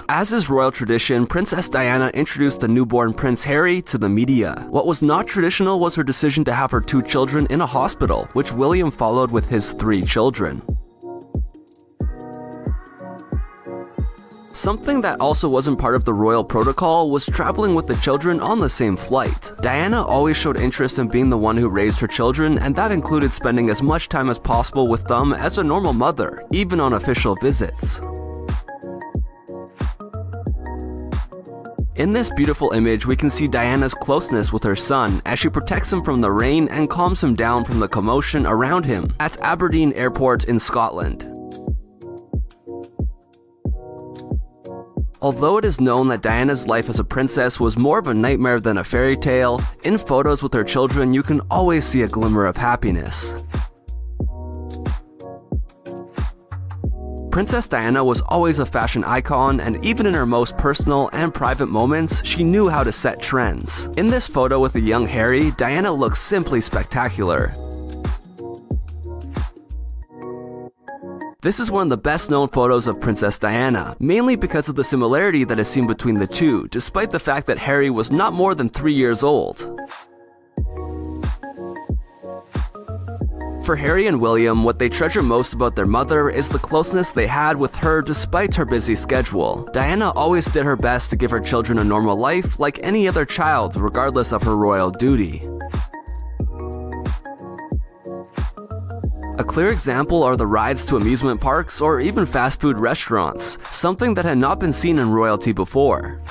As is royal tradition, Princess Diana introduced the newborn Prince Harry to the media. What was not traditional was her decision to have her 2 children in a hospital, which William followed with his 3 children. Something that also wasn't part of the royal protocol was traveling with the children on the same flight. Diana always showed interest in being the one who raised her children, and that included spending as much time as possible with them as a normal mother, even on official visits. In this beautiful image, we can see Diana's closeness with her son as she protects him from the rain and calms him down from the commotion around him at Aberdeen Airport in Scotland. Although it is known that Diana's life as a princess was more of a nightmare than a fairy tale, in photos with her children you can always see a glimmer of happiness. Princess Diana was always a fashion icon, and even in her most personal and private moments, she knew how to set trends. In this photo with a young Harry, Diana looks simply spectacular. This is one of the best known photos of Princess Diana, mainly because of the similarity that is seen between the two, despite the fact that Harry was not more than 3 years old. For Harry and William, what they treasure most about their mother is the closeness they had with her despite her busy schedule. Diana always did her best to give her children a normal life like any other child, regardless of her royal duty. A clear example are the rides to amusement parks or even fast food restaurants, something that had not been seen in royalty before.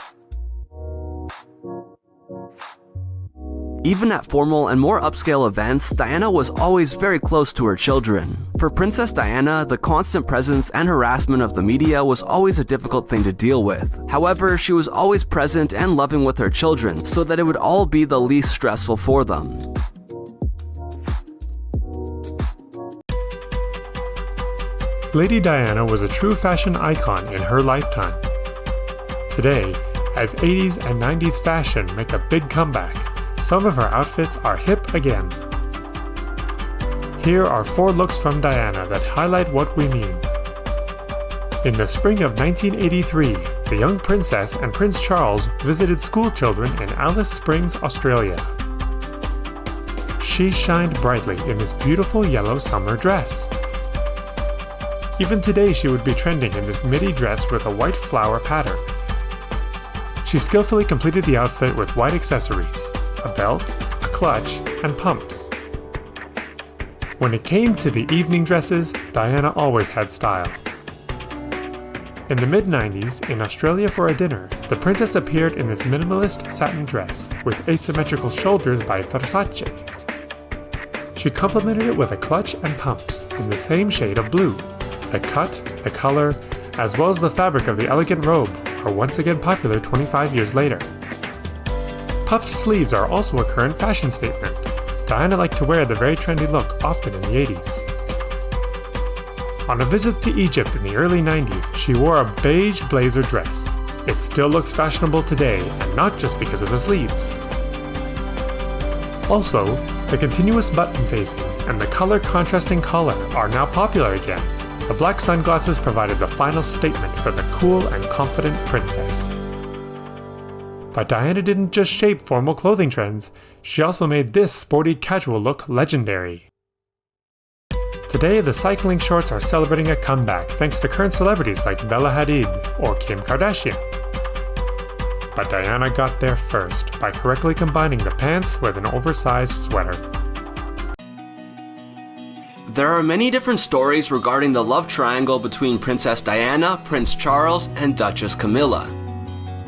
Even at formal and more upscale events, Diana was always very close to her children. For Princess Diana, the constant presence and harassment of the media was always a difficult thing to deal with. However, she was always present and loving with her children, so that it would all be the least stressful for them. Lady Diana was a true fashion icon in her lifetime. Today, as 80s and 90s fashion make a big comeback, some of her outfits are hip again. Here are 4 looks from Diana that highlight what we mean. In the spring of 1983, the young princess and Prince Charles visited school children in Alice Springs, Australia. She shined brightly in this beautiful yellow summer dress. Even today she would be trending in this midi dress with a white flower pattern. She skillfully completed the outfit with white accessories, a belt, a clutch, and pumps. When it came to the evening dresses, Diana always had style. In the mid-90s, in Australia for a dinner, the princess appeared in this minimalist satin dress with asymmetrical shoulders by Versace. She complemented it with a clutch and pumps in the same shade of blue. The cut, the color, as well as the fabric of the elegant robe are once again popular 25 years later. Puffed sleeves are also a current fashion statement. Diana liked to wear the very trendy look often in the 80s. On a visit to Egypt in the early 90s, she wore a beige blazer dress. It still looks fashionable today, and not just because of the sleeves. Also, the continuous button facing and the color contrasting collar are now popular again. The black sunglasses provided the final statement for the cool and confident princess. But Diana didn't just shape formal clothing trends, she also made this sporty casual look legendary. Today, the cycling shorts are celebrating a comeback thanks to current celebrities like Bella Hadid or Kim Kardashian. But Diana got there first by correctly combining the pants with an oversized sweater. There are many different stories regarding the love triangle between Princess Diana, Prince Charles, and Duchess Camilla.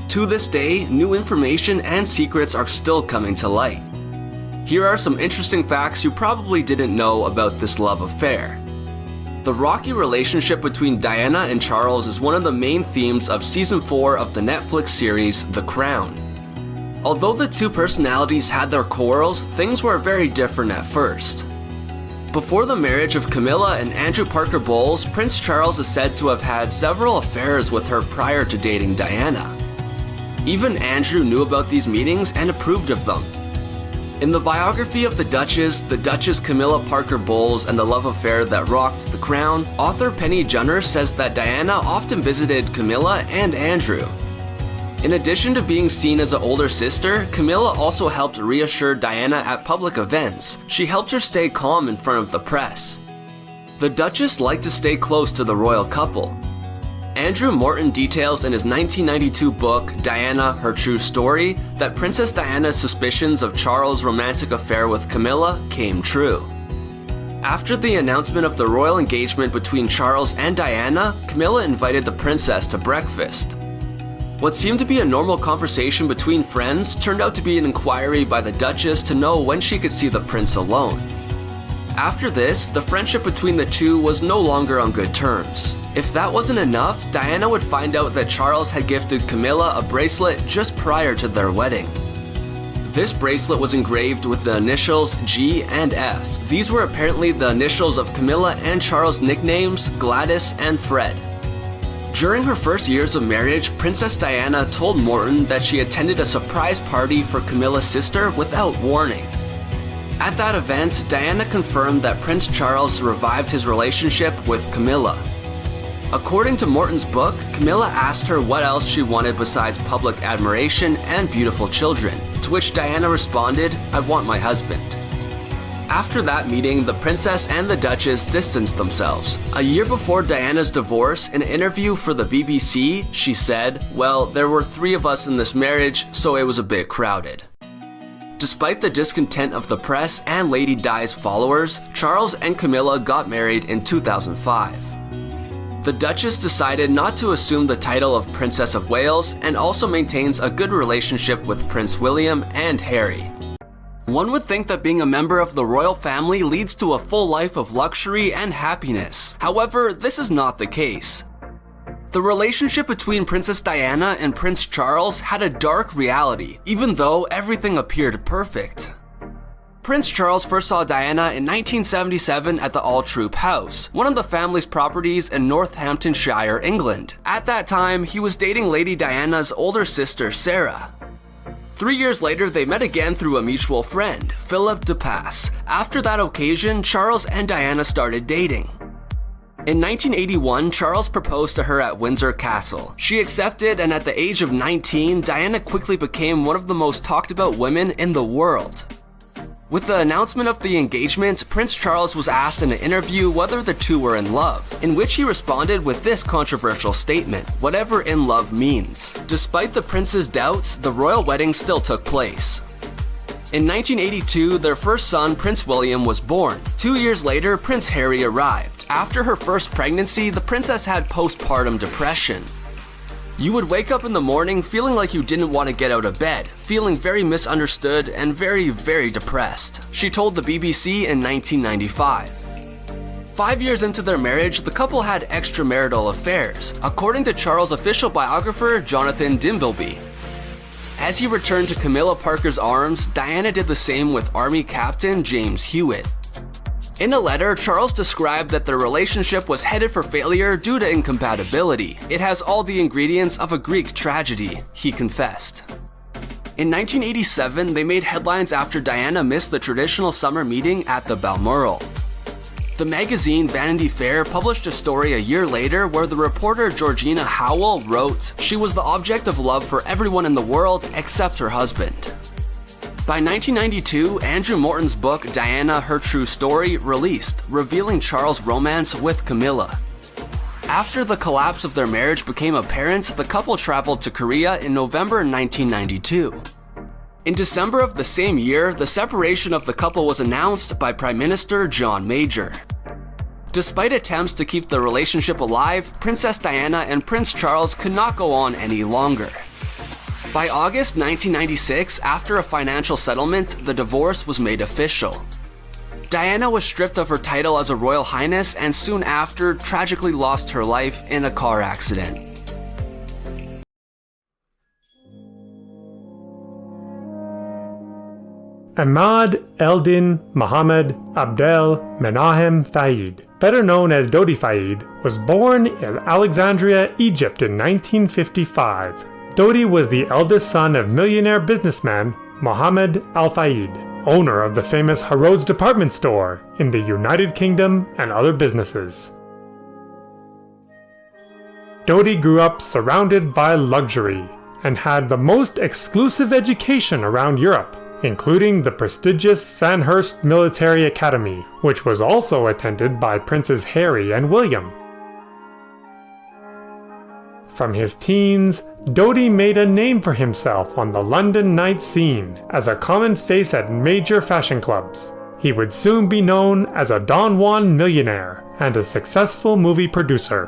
To this day, new information and secrets are still coming to light. Here are some interesting facts you probably didn't know about this love affair. The rocky relationship between Diana and Charles is one of the main themes of Season 4 of the Netflix series The Crown. Although the two personalities had their quarrels, things were very different at first. Before the marriage of Camilla and Andrew Parker Bowles, Prince Charles is said to have had several affairs with her prior to dating Diana. Even Andrew knew about these meetings and approved of them. In the biography of the Duchess Camilla Parker Bowles and the Love Affair That Rocked the Crown, author Penny Junor says that Diana often visited Camilla and Andrew. In addition to being seen as an older sister, Camilla also helped reassure Diana at public events. She helped her stay calm in front of the press. The Duchess liked to stay close to the royal couple. Andrew Morton details in his 1992 book, Diana, Her True Story, that Princess Diana's suspicions of Charles' romantic affair with Camilla came true. After the announcement of the royal engagement between Charles and Diana, Camilla invited the princess to breakfast. What seemed to be a normal conversation between friends turned out to be an inquiry by the Duchess to know when she could see the prince alone. After this, the friendship between the two was no longer on good terms. If that wasn't enough, Diana would find out that Charles had gifted Camilla a bracelet just prior to their wedding. This bracelet was engraved with the initials G and F. These were apparently the initials of Camilla and Charles' nicknames, Gladys and Fred. During her first years of marriage, Princess Diana told Morton that she attended a surprise party for Camilla's sister without warning. At that event, Diana confirmed that Prince Charles revived his relationship with Camilla. According to Morton's book, Camilla asked her what else she wanted besides public admiration and beautiful children, to which Diana responded, "I want my husband." After that meeting, the princess and the Duchess distanced themselves. A year before Diana's divorce, in an interview for the BBC, she said, "Well, there were 3 of us in this marriage, so it was a bit crowded." Despite the discontent of the press and Lady Di's followers, Charles and Camilla got married in 2005. The Duchess decided not to assume the title of Princess of Wales and also maintains a good relationship with Prince William and Harry. One would think that being a member of the royal family leads to a full life of luxury and happiness. However, this is not the case. The relationship between Princess Diana and Prince Charles had a dark reality, even though everything appeared perfect. Prince Charles first saw Diana in 1977 at the Altroop House, one of the family's properties in Northamptonshire, England. At that time, he was dating Lady Diana's older sister, Sarah. 3 years later, they met again through a mutual friend, Philip de Pass. After that occasion, Charles and Diana started dating. In 1981, Charles proposed to her at Windsor Castle. She accepted, and at the age of 19, Diana quickly became one of the most talked about women in the world. With the announcement of the engagement, Prince Charles was asked in an interview whether the two were in love, in which he responded with this controversial statement, "Whatever in love means." Despite the prince's doubts, the royal wedding still took place. In 1982, their first son, Prince William, was born. 2 years later, Prince Harry arrived. After her first pregnancy, the princess had postpartum depression. You would wake up in the morning feeling like you didn't want to get out of bed, feeling very misunderstood and very, very depressed. She told the BBC in 1995. 5 years into their marriage, the couple had extramarital affairs, according to Charles' official biographer, Jonathan Dimbleby. As he returned to Camilla Parker's arms, Diana did the same with Army Captain James Hewitt. In a letter, Charles described that their relationship was headed for failure due to incompatibility. "It has all the ingredients of a Greek tragedy," he confessed. In 1987, they made headlines after Diana missed the traditional summer meeting at the Balmoral. The magazine Vanity Fair published a story a year later where the reporter Georgina Howell wrote, "She was the object of love for everyone in the world except her husband." By 1992, Andrew Morton's book Diana, Her True Story released, revealing Charles' romance with Camilla. After the collapse of their marriage became apparent, the couple traveled to Korea in November 1992. In December of the same year, the separation of the couple was announced by Prime Minister John Major. Despite attempts to keep the relationship alive, Princess Diana and Prince Charles could not go on any longer. By August 1996, after a financial settlement, the divorce was made official. Diana was stripped of her title as a Royal Highness and soon after tragically lost her life in a car accident. Ahmad Eldin Mohammed Abdel Menahem Fayed, better known as Dodi Fayed, was born in Alexandria, Egypt in 1955. Dodi was the eldest son of millionaire businessman Mohammed Al Fayed. owner of the famous Harrods department store in the United Kingdom and other businesses. Dodi grew up surrounded by luxury and had the most exclusive education around Europe, including the prestigious Sandhurst Military Academy, which was also attended by Princes Harry and William. From his teens, Dodi made a name for himself on the London night scene as a common face at major fashion clubs. He would soon be known as a Don Juan millionaire and a successful movie producer.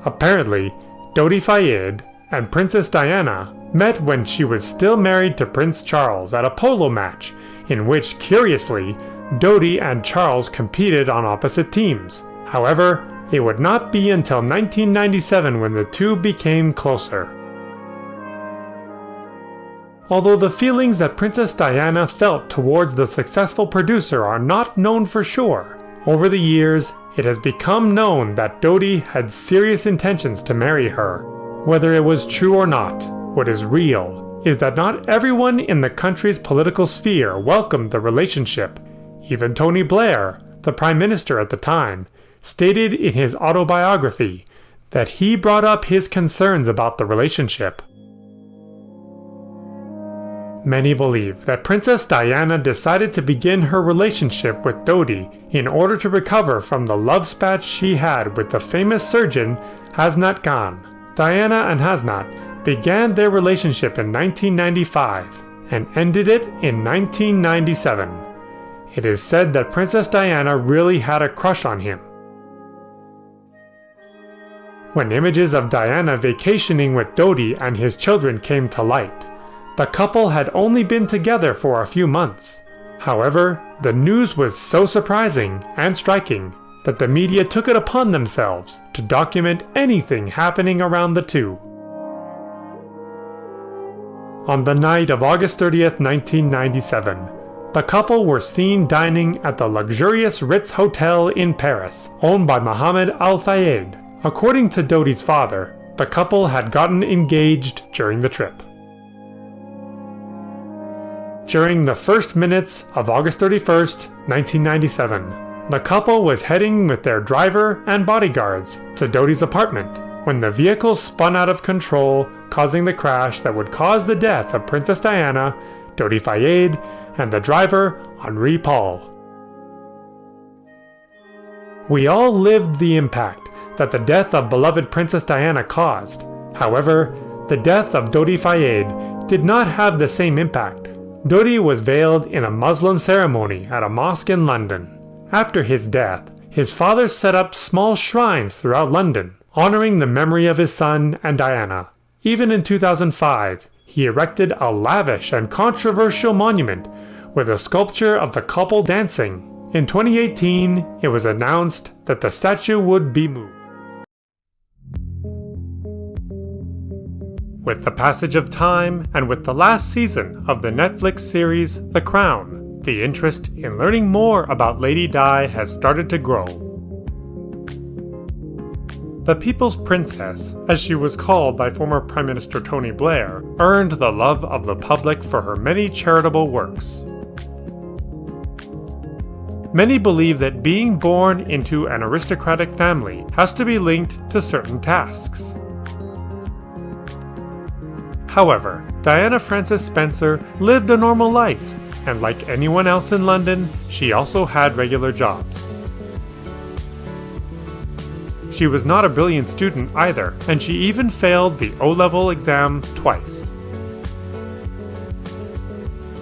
Apparently, Dodi Fayed and Princess Diana met when she was still married to Prince Charles at a polo match, in which, curiously, Dodi and Charles competed on opposite teams. However, it would not be until 1997 when the two became closer. Although the feelings that Princess Diana felt towards the successful producer are not known for sure, over the years, it has become known that Dodi had serious intentions to marry her. Whether it was true or not, what is real is that not everyone in the country's political sphere welcomed the relationship. Even Tony Blair, the Prime Minister at the time, stated in his autobiography that he brought up his concerns about the relationship. Many believe that Princess Diana decided to begin her relationship with Dodi in order to recover from the love spat she had with the famous surgeon Hasnat Khan. Diana and Hasnat began their relationship in 1995 and ended it in 1997. It is said that Princess Diana really had a crush on him. When images of Diana vacationing with Dodi and his children came to light, the couple had only been together for a few months. However, the news was so surprising and striking that the media took it upon themselves to document anything happening around the two. On the night of August 30th, 1997, the couple were seen dining at the luxurious Ritz Hotel in Paris, owned by Mohammed Al Fayed. According to Dodi's father, the couple had gotten engaged during the trip. During the first minutes of August 31st, 1997, the couple was heading with their driver and bodyguards to Dodi's apartment when the vehicle spun out of control, causing the crash that would cause the death of Princess Diana, Dodi Fayed, and the driver, Henri Paul. We all lived the impact that the death of beloved Princess Diana caused. However, the death of Dodi Fayed did not have the same impact. Dodi was veiled in a Muslim ceremony at a mosque in London. After his death, his father set up small shrines throughout London, honoring the memory of his son and Diana. Even in 2005, he erected a lavish and controversial monument with a sculpture of the couple dancing. In 2018, it was announced that the statue would be moved. With the passage of time and with the last season of the Netflix series The Crown, the interest in learning more about Lady Di has started to grow. The People's Princess, as she was called by former Prime Minister Tony Blair, earned the love of the public for her many charitable works. Many believe that being born into an aristocratic family has to be linked to certain tasks. However, Diana Frances Spencer lived a normal life, and like anyone else in London, she also had regular jobs. She was not a brilliant student either, and she even failed the O-level exam twice.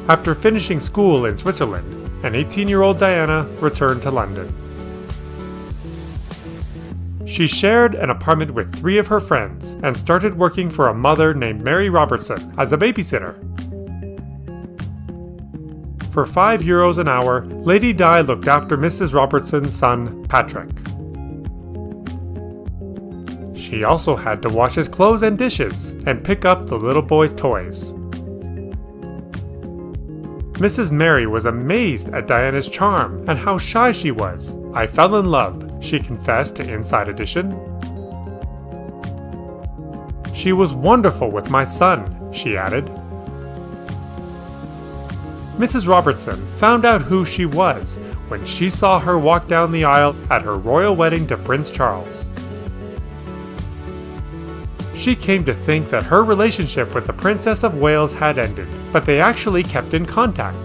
After finishing school in Switzerland, an 18-year-old Diana returned to London. She shared an apartment with 3 of her friends and started working for a mother named Mary Robertson as a babysitter. For €5 an hour, Lady Di looked after Mrs. Robertson's son, Patrick. She also had to wash his clothes and dishes and pick up the little boy's toys. Mrs. Mary was amazed at Diana's charm and how shy she was. "I fell in love," she confessed to Inside Edition. "She was wonderful with my son," she added. Mrs. Robertson found out who she was when she saw her walk down the aisle at her royal wedding to Prince Charles. She came to think that her relationship with the Princess of Wales had ended, but they actually kept in contact.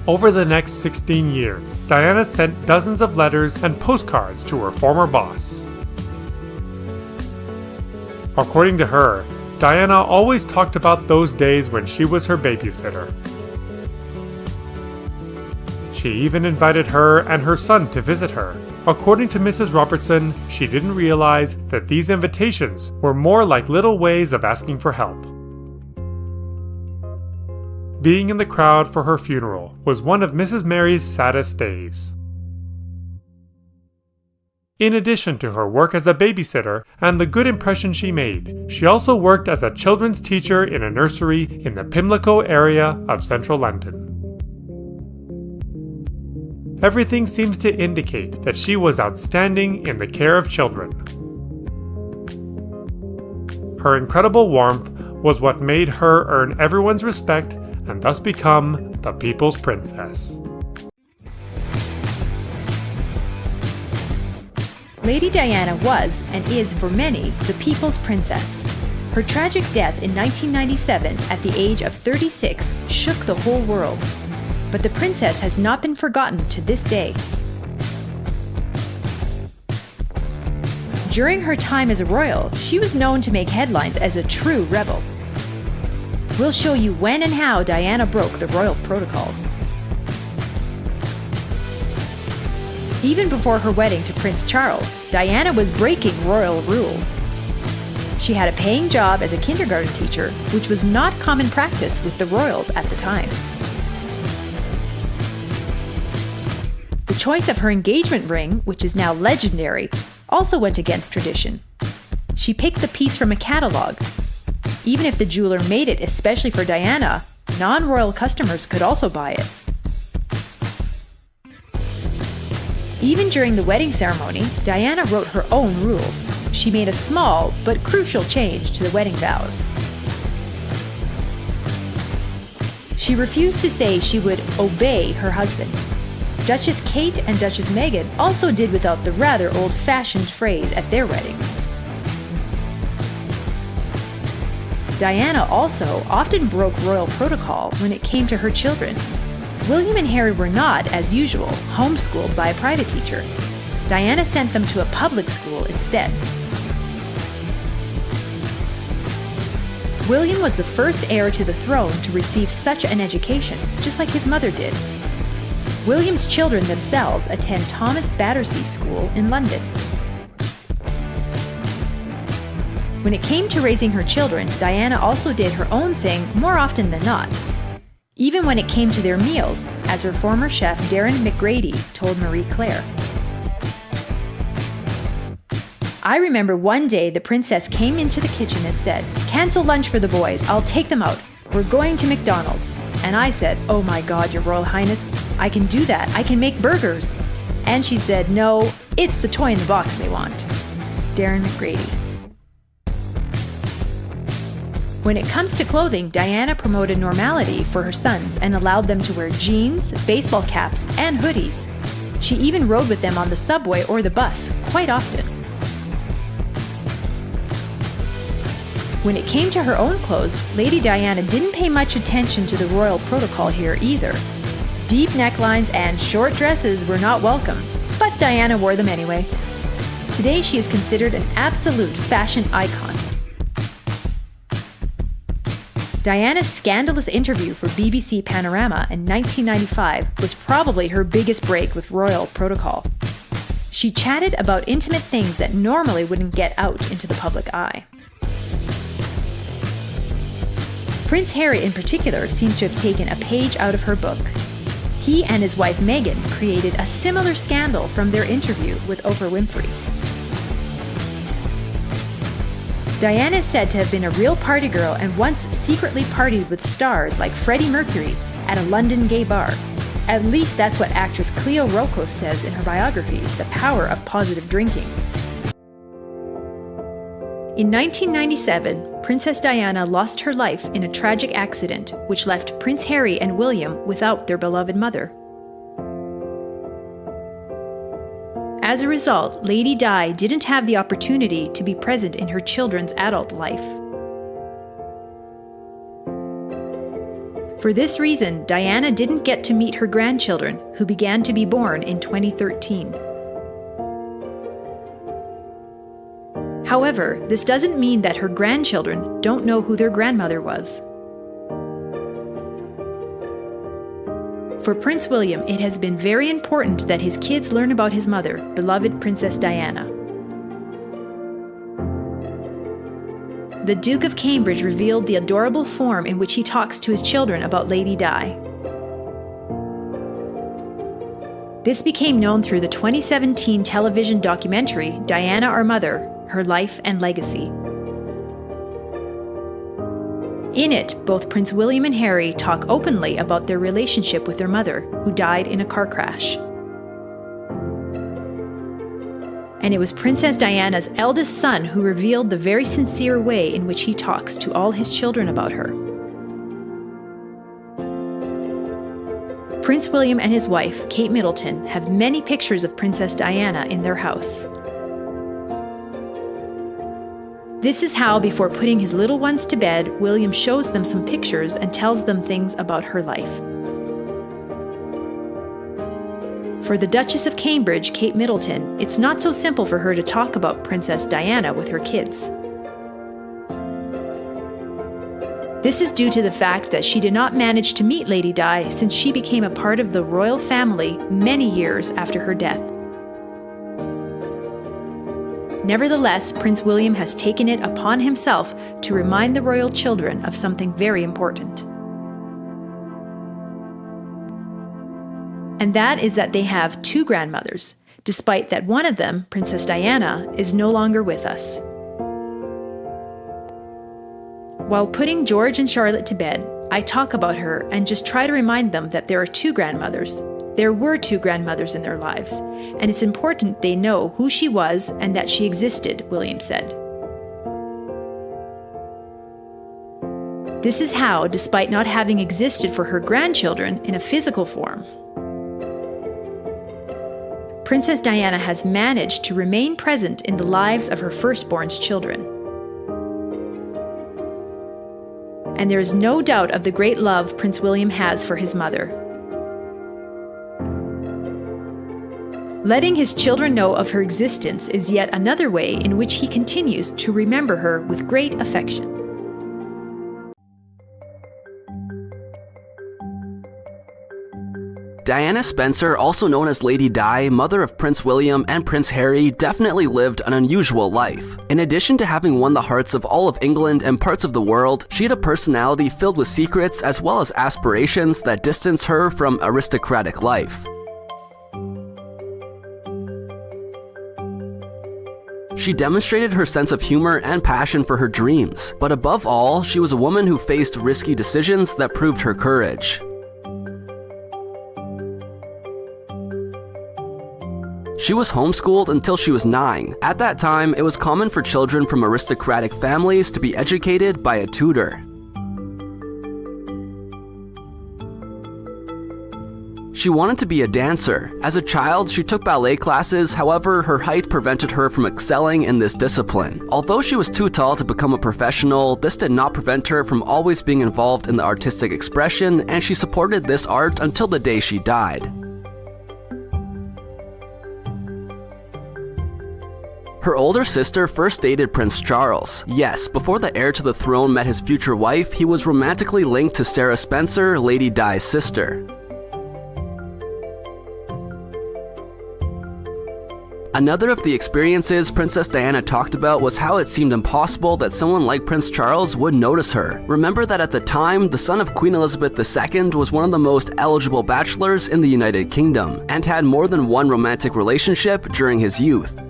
Over the next 16 years, Diana sent dozens of letters and postcards to her former boss. According to her, Diana always talked about those days when she was her babysitter. She even invited her and her son to visit her. According to Mrs. Robertson, she didn't realize that these invitations were more like little ways of asking for help. Being in the crowd for her funeral was one of Mrs. Mary's saddest days. In addition to her work as a babysitter and the good impression she made, she also worked as a children's teacher in a nursery in the Pimlico area of central London. Everything seems to indicate that she was outstanding in the care of children. Her incredible warmth was what made her earn everyone's respect and thus become the People's Princess. Lady Diana was, and is for many, the People's Princess. Her tragic death in 1997 at the age of 36 shook the whole world. But the princess has not been forgotten to this day. During her time as a royal, she was known to make headlines as a true rebel. We'll show you when and how Diana broke the royal protocols. Even before her wedding to Prince Charles, Diana was breaking royal rules. She had a paying job as a kindergarten teacher, which was not common practice with the royals at the time. The choice of her engagement ring, which is now legendary, also went against tradition. She picked the piece from a catalog. Even if the jeweler made it especially for Diana, non-royal customers could also buy it. Even during the wedding ceremony, Diana wrote her own rules. She made a small but crucial change to the wedding vows. She refused to say she would obey her husband. Duchess Kate and Duchess Meghan also did without the rather old-fashioned phrase at their weddings. Diana also often broke royal protocol when it came to her children. William and Harry were not, as usual, homeschooled by a private teacher. Diana sent them to a public school instead. William was the first heir to the throne to receive such an education, just like his mother did. William's children themselves attend Thomas Battersea School in London. When it came to raising her children, Diana also did her own thing more often than not. Even when it came to their meals, as her former chef Darren McGrady told Marie Claire. I remember one day the princess came into the kitchen and said, "Cancel lunch for the boys, I'll take them out. We're going to McDonald's." And I said, "Oh my God, Your Royal Highness, I can do that, I can make burgers." And she said, "No, it's the toy in the box they want." Darren McGrady. When it comes to clothing, Diana promoted normality for her sons and allowed them to wear jeans, baseball caps, and hoodies. She even rode with them on the subway or the bus quite often. When it came to her own clothes, Lady Diana didn't pay much attention to the royal protocol here either. Deep necklines and short dresses were not welcome, but Diana wore them anyway. Today she is considered an absolute fashion icon. Diana's scandalous interview for BBC Panorama in 1995 was probably her biggest break with royal protocol. She chatted about intimate things that normally wouldn't get out into the public eye. Prince Harry in particular seems to have taken a page out of her book. He and his wife Meghan created a similar scandal from their interview with Oprah Winfrey. Diana is said to have been a real party girl and once secretly partied with stars like Freddie Mercury at a London gay bar. At least that's what actress Cleo Rocco says in her biography, The Power of Positive Drinking. In 1997, Princess Diana lost her life in a tragic accident, which left Prince Harry and William without their beloved mother. As a result, Lady Di didn't have the opportunity to be present in her children's adult life. For this reason, Diana didn't get to meet her grandchildren, who began to be born in 2013. However, this doesn't mean that her grandchildren don't know who their grandmother was. For Prince William, it has been very important that his kids learn about his mother, beloved Princess Diana. The Duke of Cambridge revealed the adorable form in which he talks to his children about Lady Di. This became known through the 2017 television documentary, Diana Our Mother, Her Life and Legacy. In it, both Prince William and Harry talk openly about their relationship with their mother, who died in a car crash. And it was Princess Diana's eldest son who revealed the very sincere way in which he talks to all his children about her. Prince William and his wife, Kate Middleton, have many pictures of Princess Diana in their house. This is how, before putting his little ones to bed, William shows them some pictures and tells them things about her life. For the Duchess of Cambridge, Kate Middleton, it's not so simple for her to talk about Princess Diana with her kids. This is due to the fact that she did not manage to meet Lady Di since she became a part of the royal family many years after her death. Nevertheless, Prince William has taken it upon himself to remind the royal children of something very important. And that is that they have two grandmothers, despite that one of them, Princess Diana, is no longer with us. While putting George and Charlotte to bed, I talk about her and just try to remind them that there are two grandmothers. There were two grandmothers in their lives, and it's important they know who she was and that she existed, William said. This is how, despite not having existed for her grandchildren in a physical form, Princess Diana has managed to remain present in the lives of her firstborn's children. And there is no doubt of the great love Prince William has for his mother. Letting his children know of her existence is yet another way in which he continues to remember her with great affection. Diana Spencer, also known as Lady Di, mother of Prince William and Prince Harry, definitely lived an unusual life. In addition to having won the hearts of all of England and parts of the world, she had a personality filled with secrets as well as aspirations that distance her from aristocratic life. She demonstrated her sense of humor and passion for her dreams, but above all, she was a woman who faced risky decisions that proved her courage. She was homeschooled until she was 9. At that time, it was common for children from aristocratic families to be educated by a tutor. She wanted to be a dancer. As a child, she took ballet classes, however, her height prevented her from excelling in this discipline. Although she was too tall to become a professional, this did not prevent her from always being involved in the artistic expression, and she supported this art until the day she died. Her older sister first dated Prince Charles. Yes, before the heir to the throne met his future wife, he was romantically linked to Sarah Spencer, Lady Di's sister. Another of the experiences Princess Diana talked about was how it seemed impossible that someone like Prince Charles would notice her. Remember that at the time, the son of Queen Elizabeth II was one of the most eligible bachelors in the United Kingdom, and had more than one romantic relationship during his youth.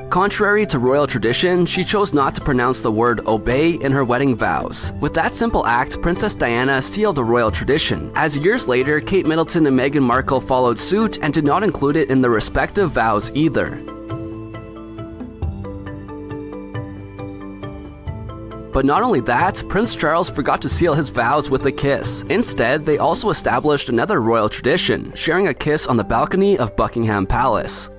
Contrary to royal tradition, she chose not to pronounce the word obey in her wedding vows. With that simple act, Princess Diana sealed a royal tradition, as years later, Kate Middleton and Meghan Markle followed suit and did not include it in their respective vows either. But not only that, Prince Charles forgot to seal his vows with a kiss. Instead, they also established another royal tradition, sharing a kiss on the balcony of Buckingham Palace.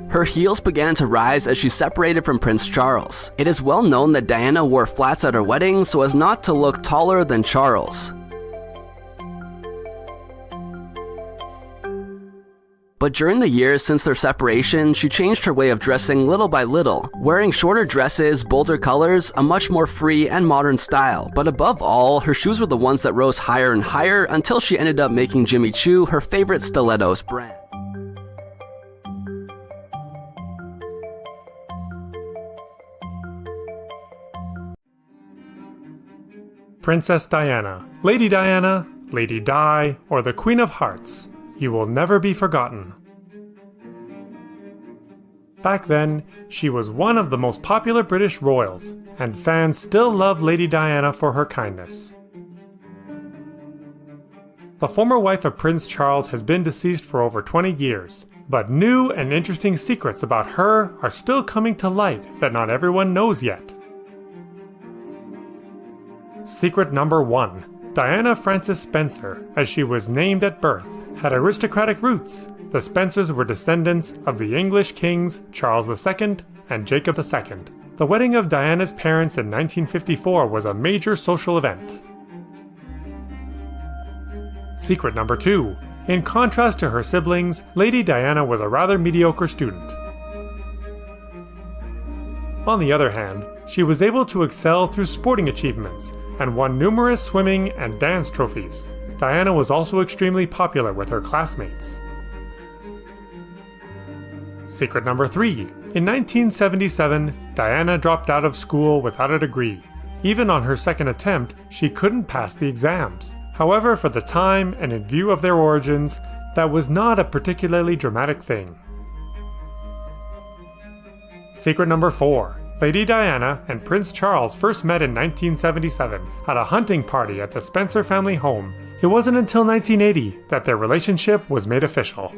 Her heels began to rise as she separated from Prince Charles. It is well known that Diana wore flats at her wedding so as not to look taller than Charles. But during the years since their separation, she changed her way of dressing little by little, wearing shorter dresses, bolder colors, a much more free and modern style. But above all, her shoes were the ones that rose higher and higher until she ended up making Jimmy Choo her favorite stilettos brand. Princess Diana, Lady Di, or the Queen of Hearts. You will never be forgotten. Back then, she was one of the most popular British royals, and fans still love Lady Diana for her kindness. The former wife of Prince Charles has been deceased for over 20 years, but new and interesting secrets about her are still coming to light that not everyone knows yet. Secret number 1. Diana Frances Spencer, as she was named at birth, had aristocratic roots. The Spencers were descendants of the English kings Charles II and Jacob II. The wedding of Diana's parents in 1954 was a major social event. Secret number 2. In contrast to her siblings, Lady Diana was a rather mediocre student. On the other hand, she was able to excel through sporting achievements and won numerous swimming and dance trophies. Diana was also extremely popular with her classmates. Secret number 3. In 1977, Diana dropped out of school without a degree. Even on her second attempt, she couldn't pass the exams. However, for the time and in view of their origins, that was not a particularly dramatic thing. Secret number 4. Lady Diana and Prince Charles first met in 1977 at a hunting party at the Spencer family home. It wasn't until 1980 that their relationship was made official.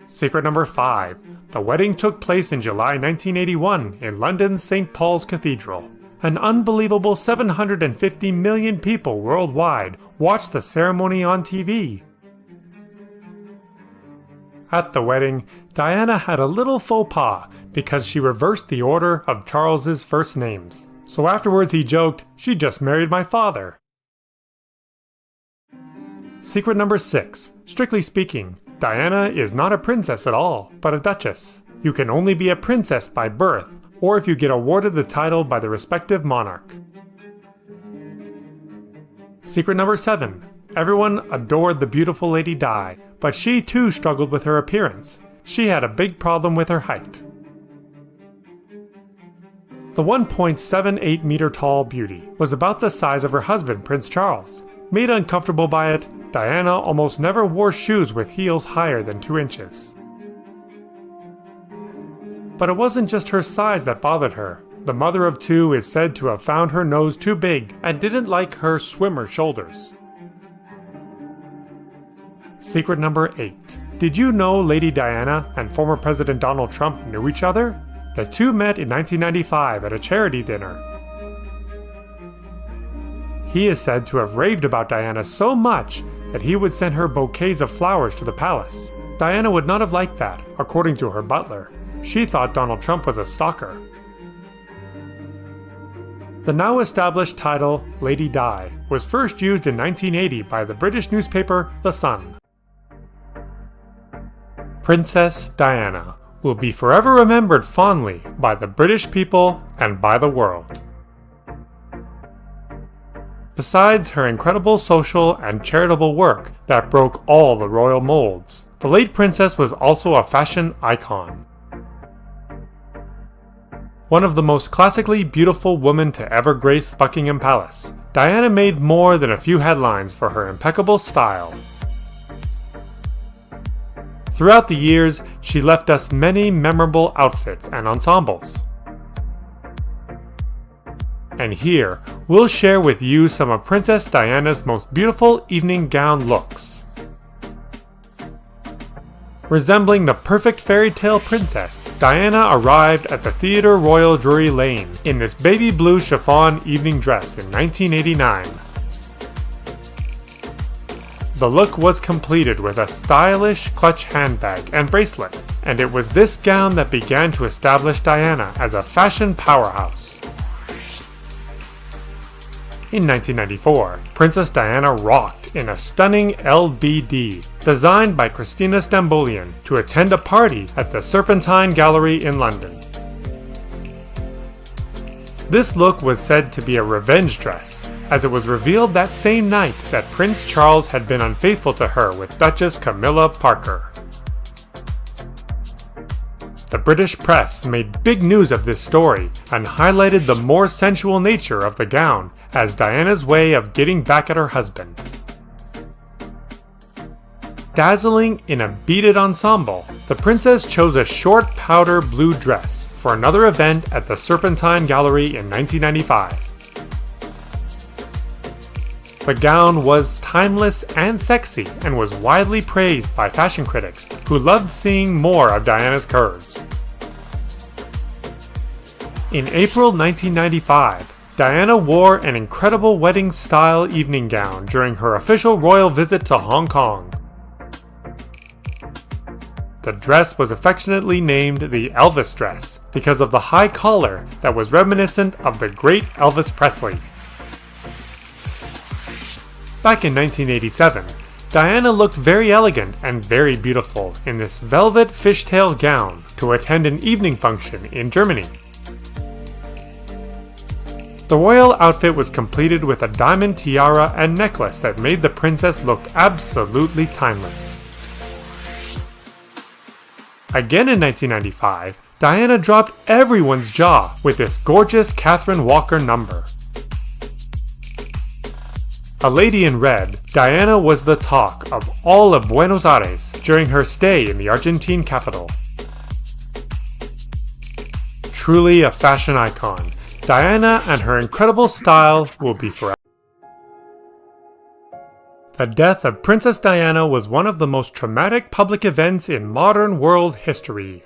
Secret number 5. The wedding took place in July 1981 in London's St. Paul's Cathedral. An unbelievable 750 million people worldwide watched the ceremony on TV. At the wedding, Diana had a little faux pas because she reversed the order of Charles's first names. So afterwards he joked, "She just married my father." Secret number 6. Strictly speaking, Diana is not a princess at all, but a duchess. You can only be a princess by birth, or if you get awarded the title by the respective monarch. Secret number 7. Everyone adored the beautiful Lady Di, but she too struggled with her appearance. She had a big problem with her height. The 1.78 meter tall beauty was about the size of her husband, Prince Charles. Made uncomfortable by it, Diana almost never wore shoes with heels higher than 2 inches. But it wasn't just her size that bothered her. The mother of 2 is said to have found her nose too big and didn't like her swimmer shoulders. Secret number 8. Did you know Lady Diana and former President Donald Trump knew each other? The two met in 1995 at a charity dinner. He is said to have raved about Diana so much that he would send her bouquets of flowers to the palace. Diana would not have liked that, according to her butler. She thought Donald Trump was a stalker. The now established title, Lady Di, was first used in 1980 by the British newspaper The Sun. Princess Diana will be forever remembered fondly by the British people and by the world. Besides her incredible social and charitable work that broke all the royal molds, the late princess was also a fashion icon. One of the most classically beautiful women to ever grace Buckingham Palace, Diana made more than a few headlines for her impeccable style. Throughout the years, she left us many memorable outfits and ensembles. And here, we'll share with you some of Princess Diana's most beautiful evening gown looks. Resembling the perfect fairy tale princess, Diana arrived at the Theatre Royal Drury Lane in this baby blue chiffon evening dress in 1989. The look was completed with a stylish clutch handbag and bracelet, and it was this gown that began to establish Diana as a fashion powerhouse. In 1994, Princess Diana rocked in a stunning LBD designed by Christina Stambolian to attend a party at the Serpentine Gallery in London. This look was said to be a revenge dress, as it was revealed that same night that Prince Charles had been unfaithful to her with Duchess Camilla Parker. The British press made big news of this story and highlighted the more sensual nature of the gown as Diana's way of getting back at her husband. Dazzling in a beaded ensemble, the princess chose a short powder blue dress for another event at the Serpentine Gallery in 1995. The gown was timeless and sexy and was widely praised by fashion critics who loved seeing more of Diana's curves. In April 1995, Diana wore an incredible wedding-style evening gown during her official royal visit to Hong Kong. The dress was affectionately named the Elvis dress because of the high collar that was reminiscent of the great Elvis Presley. Back in 1987, Diana looked very elegant and very beautiful in this velvet fishtail gown to attend an evening function in Germany. The royal outfit was completed with a diamond tiara and necklace that made the princess look absolutely timeless. Again in 1995, Diana dropped everyone's jaw with this gorgeous Catherine Walker number. A lady in red, Diana was the talk of all of Buenos Aires during her stay in the Argentine capital. Truly a fashion icon, Diana and her incredible style will be forever. The death of Princess Diana was one of the most traumatic public events in modern world history.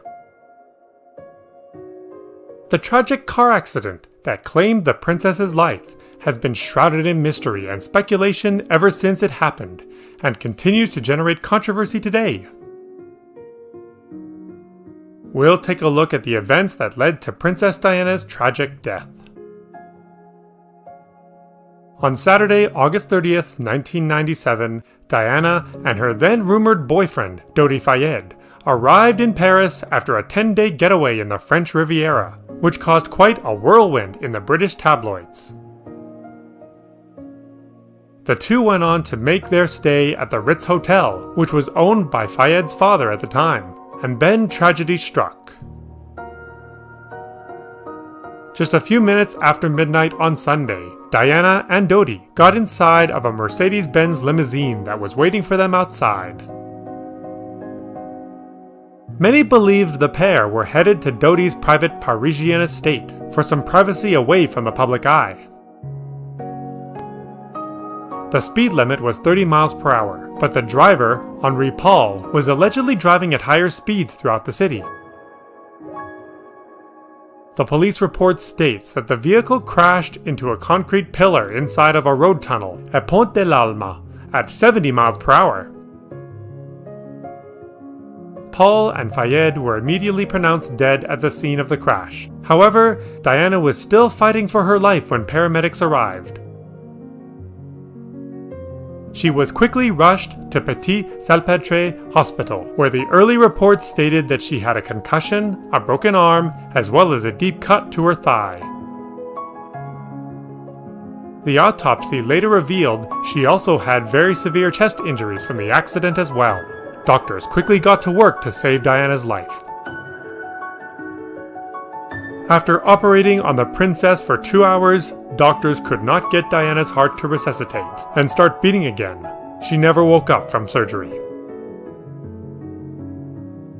The tragic car accident that claimed the princess's life has been shrouded in mystery and speculation ever since it happened, and continues to generate controversy today. We'll take a look at the events that led to Princess Diana's tragic death. On Saturday, August 30th, 1997, Diana and her then-rumored boyfriend, Dodi Fayed, arrived in Paris after a 10-day getaway in the French Riviera, which caused quite a whirlwind in the British tabloids. The two went on to make their stay at the Ritz Hotel, which was owned by Fayed's father at the time, and then tragedy struck. Just a few minutes after midnight on Sunday, Diana and Dodi got inside of a Mercedes-Benz limousine that was waiting for them outside. Many believed the pair were headed to Dodi's private Parisian estate for some privacy away from the public eye. The speed limit was 30 miles per hour, but the driver, Henri Paul, was allegedly driving at higher speeds throughout the city. The police report states that the vehicle crashed into a concrete pillar inside of a road tunnel at Pont de l'Alma at 70 miles per hour. Paul and Fayed were immediately pronounced dead at the scene of the crash. However, Diana was still fighting for her life when paramedics arrived. She was quickly rushed to Petit Salpêtre Hospital, where the early reports stated that she had a concussion, a broken arm, as well as a deep cut to her thigh. The autopsy later revealed she also had very severe chest injuries from the accident as well. Doctors quickly got to work to save Diana's life. After operating on the princess for 2 hours, doctors could not get Diana's heart to resuscitate and start beating again. She never woke up from surgery.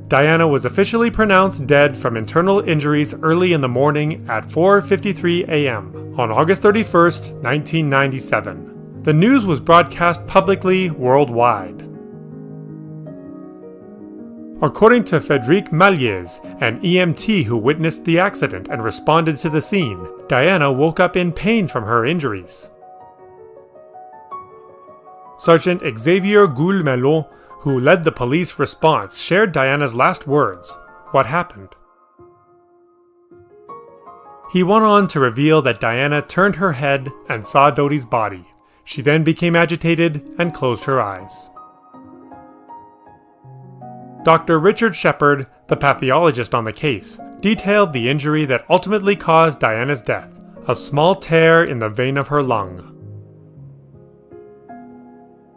Diana was officially pronounced dead from internal injuries early in the morning at 4:53 a.m. on August 31st, 1997. The news was broadcast publicly worldwide. According to Frédéric Malliez, an EMT who witnessed the accident and responded to the scene, Diana woke up in pain from her injuries. Sergeant Xavier Goulmelot, who led the police response, shared Diana's last words, "What happened?" He went on to reveal that Diana turned her head and saw Dodi's body. She then became agitated and closed her eyes. Dr. Richard Shepard, the pathologist on the case, detailed the injury that ultimately caused Diana's death, a small tear in the vein of her lung.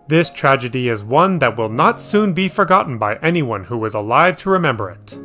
This tragedy is one that will not soon be forgotten by anyone who was alive to remember it.